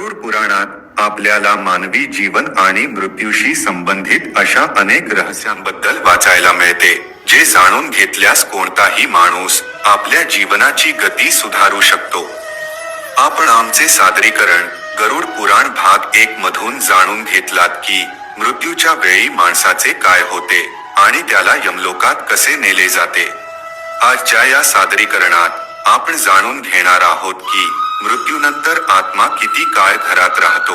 गरुड पुराणात आपल्याला मानवी जीवन आणि मृत्यूशी संबंधित अशा अनेक रहस्यांबद्दल वाचायला मिळते, जे जाणून घेतल्यास कोणताही माणूस आपल्या जीवनाची गती सुधारू शकतो. आपण आमचे सादरीकरण गरुड पुराण भाग 1 मधून जाणून घेतलात की मृत्यूच्या वेळी माणसाचे काय होते आणि त्याला यमलोकात कसे नेले जाते. आजच्या या सादरीकरणात आपण जाणून घेणार आहोत की मृत्यूनंतर आत्मा किती काळ घरात राहतो.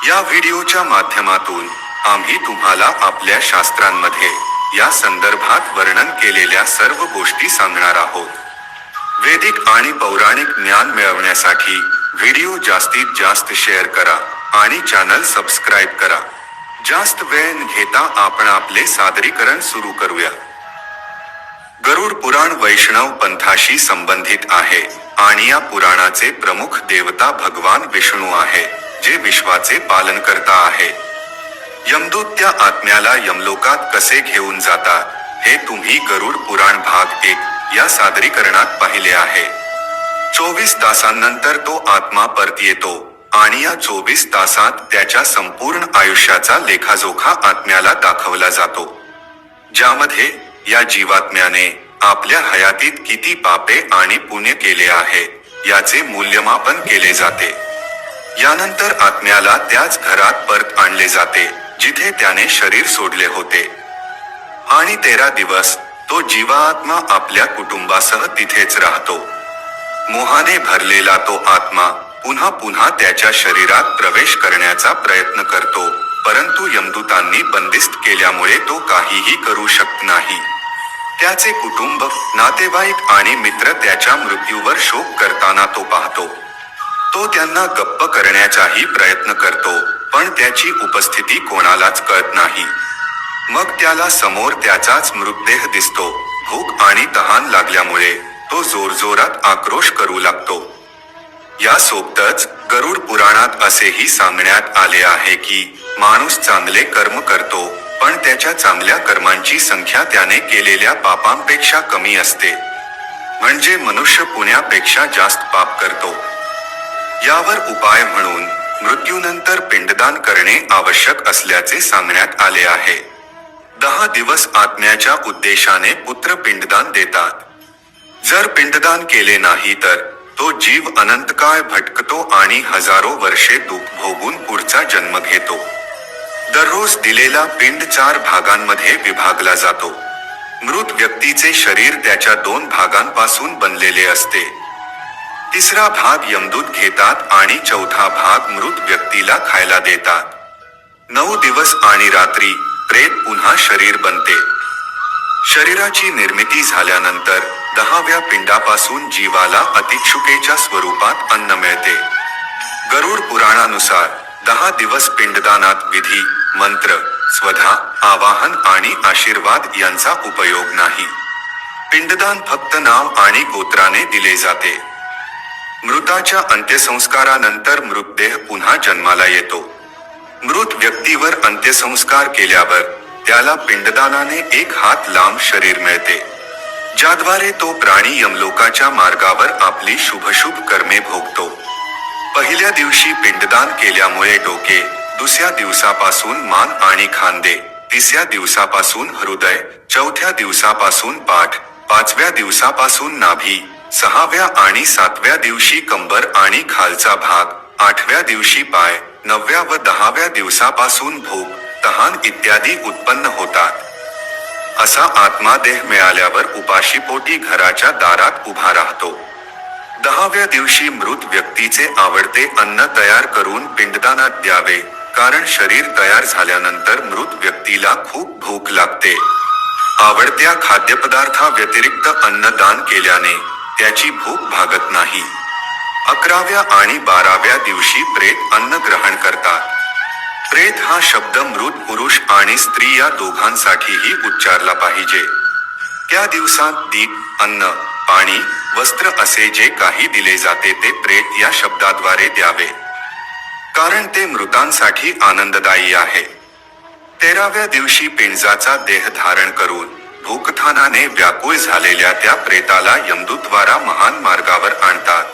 या व्हिडिओच्या माध्यमातून आम्ही तुम्हाला आपल्या शास्त्रांमध्ये या संदर्भात वर्णन केलेल्या सर्व गोष्टी सांगणार आहोत. वैदिक आणि पौराणिक ज्ञान मिळवण्यासाठी व्हिडिओ जास्तीत जास्त शेअर करा आणि चॅनल सबस्क्राईब करा. जास्त वेळ न घेता आपण आपले सादरीकरण सुरू करूया. गरुड पुराण वैष्णव पंथाशी संबंधित आहे आणि या पुराणाचे प्रमुख देवता भगवान विष्णू आहे, जे विश्वाचे पालनकर्ता आहे. यमदूत त्या आत्म्याला यमलोकात कसे घेऊन जातात हे तुम्ही गरुड पुराण भाग 1 या सादरीकरणात पाहिले आहे. 24 तासांनंतर तो आत्मा परत येतो आणि या 24 तासात त्याच्या संपूर्ण आयुष्याचा लेखाजोखा आत्म्याला दाखवला जातो, ज्यामध्ये या जीवात्म्याने आपल्या हयातीत किती पापे आणि पुण्य केले आहे याचे मूल्यमापन केले जाते. यानंतर आत्म्याला त्याच घरात परत आणले जाते जिथे त्याने शरीर सोडले होते, आणि 13 दिवस तो जीवात्मा आपल्या कुटुंबासह तिथेच राहतो. मोहाने भरलेला तो आत्मा पुन्हा पुन्हा त्याच्या शरीरात प्रवेश करण्याचा प्रयत्न करतो, परंतु यमदूतांनी बंदिस्त केल्यामुळे तो काहीही करू शकत नाही. त्याचे कुटुंब, नातेवाईक आणि मित्र त्याच्या मृत्यूवर शोक करताना तो पाहतो. तो त्यांना गप्प करण्याचाही प्रयत्न करतो, पण त्याची उपस्थिती कोणालाच कळत नाही. मग त्याला समोर त्याचाच मृतदेह दिसतो. भूक आणि तहान लागल्यामुळे तो जोरजोरात आक्रोश करू लागतो. यासोबतच गरुड पुराणात असेही सांगण्यात आले आहे की माणूस चांगले कर्म करतो, पण त्याच्या चांगल्या कर्मांची संख्या त्याने केलेल्या पापांपेक्षा कमी असते. म्हणजे मनुष्य पुण्यापेक्षा जास्त पाप करतो. यावर उपाय म्हणून मृत्यूनंतर पिंडदान करणे आवश्यक असल्याचे सांगण्यात आले आहे. 10 दिवस आत्म्याच्या उद्देशाने पुत्र पिंडदान देतात. जर पिंडदान केले नाही तर तो जीव अनंतकाळ भटकतो आणि हजारो वर्षे दुःख भोगून पुढचा जन्म घेतो. दररोज दिलेला पिंड 4 भागांमध्ये विभागला जातो. मृत व्यक्तीचे शरीर त्याच्या 2 भागांपासून बनलेले असते. तिसरा भाग यमदूत घेतात आणि चौथा भाग मृत व्यक्तीला खायला देतात. 9 दिवस आणि रात्री प्रेत पुन्हा शरीर बनते. शरीराची निर्मिती झाल्यानंतर 10व्या पिंडापासून जीवाला अतिक्षुकेच्या स्वरूपात अन्न मिळते. गरुड पुराणानुसार 10 दिवस पिंडदानात विधी, मंत्र, स्वधा, आवाहन आणि आशीर्वाद यांचा उपयोग नाही. पिंडदान फक्त नाव आणि गोत्राने दिले जाते. मृताच्या अंत्यसंस्कारानंतर मृतदेह पुन्हा जन्माला येतो. मृत व्यक्तीवर अंत्यसंस्कार केल्यावर त्याला पिंडदानाने 1 हात लांब शरीर मिळते, ज्याद्वारे तो प्राणी यमलोकाच्या मार्गावर आपली शुभशुभ कर्मे भोगतो. पहिल्या दिवशी पिंडदान केल्यामुळे डोके, दुसऱ्या दिवसापासून मान आणि खांदे, तिसऱ्या दिवसापासून हृदय, चौथ्या दिवसापासून पाठ, 5व्या दिवसापासून नाभी, 6व्या आणि 7व्या दिवशी कंबर आणि खालचा भाग, 8व्या दिवशी पाय, 9व्या व 10व्या दिवसापासून भूक, तहान इत्यादी उत्पन्न होतात. असा आत्मा देह मिळाल्यावर उपाशीपोटी घराच्या दारात उभा राहतो. 10व्या दिवशी मृत व्यक्तीचे आवडते अन्न तयार करून पिंडदानात द्यावे, कारण शरीर तयार झाल्यानंतर मृत व्यक्तीला खूप भूक लागते. आवडत्या खाद्यपदार्था व्यतिरिक्त अन्न दान केल्याने त्याची भूक भागत नाही. 11व्या आणि 12व्या दिवशी प्रेत अन्न ग्रहण करतात. प्रेत हा शब्द मृत पुरुष आणि स्त्री या दोघांसाठीही उच्चारला पाहिजे. त्या दिवसात दीप, अन्न, पाणी, वस्त्र असे जे काही दिले जाते ते प्रेत या शब्दाद्वारे द्यावे, कारण ते मृतांसाठी आनंददायी आहे. 13व्या दिवशी पिंजाचा देह धारण करून भूकथानाने व्याकुळ झालेल्या त्या प्रेताला यमदूतद्वारा महान मार्गावर आणतात.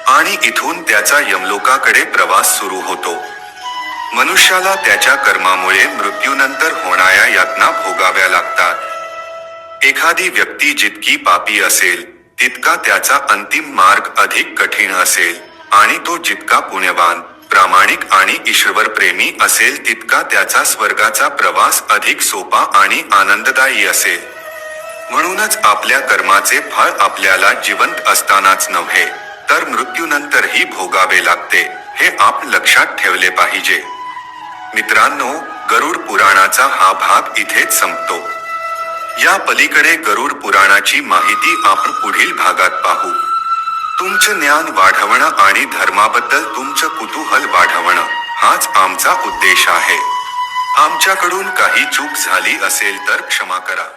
आणि इथून त्याचा यमलोकाकडे प्रवास सुरू होतो. मनुष्याला त्याच्या कर्मामुळे मृत्यूनंतर होणाऱ्या यातना भोगाव्या लागतात. एखादी व्यक्ती जितकी पापी असेल तितका त्याचा अंतिम मार्ग अधिक कठीण असेल, आणि तो जितका पुण्यवान, प्रामाणिक आणि ईश्वरप्रेमी असेल तितका त्याचा स्वर्गाचा प्रवास अधिक सोपा आणि आनंददायी असेल. म्हणूनच आपल्या कर्माचे फळ आपल्याला जिवंत असतानाच नव्हे तर मृत्यूनंतरही भोगावे लागते, हे आपण लक्षात ठेवले पाहिजे. मित्रांनो, गरुड पुराणाचा हा भाग इथेच संपतो. या पलीकडे गरुड पुराणाची माहिती आपण पुढील भागात पाहू. तुमचं ज्ञान वाढवणं आणि धर्माबद्दल तुमचं कुतूहल वाढवणं हाच आमचा उद्देश आहे. आमच्याकडून काही चूक झाली असेल तर क्षमा करा.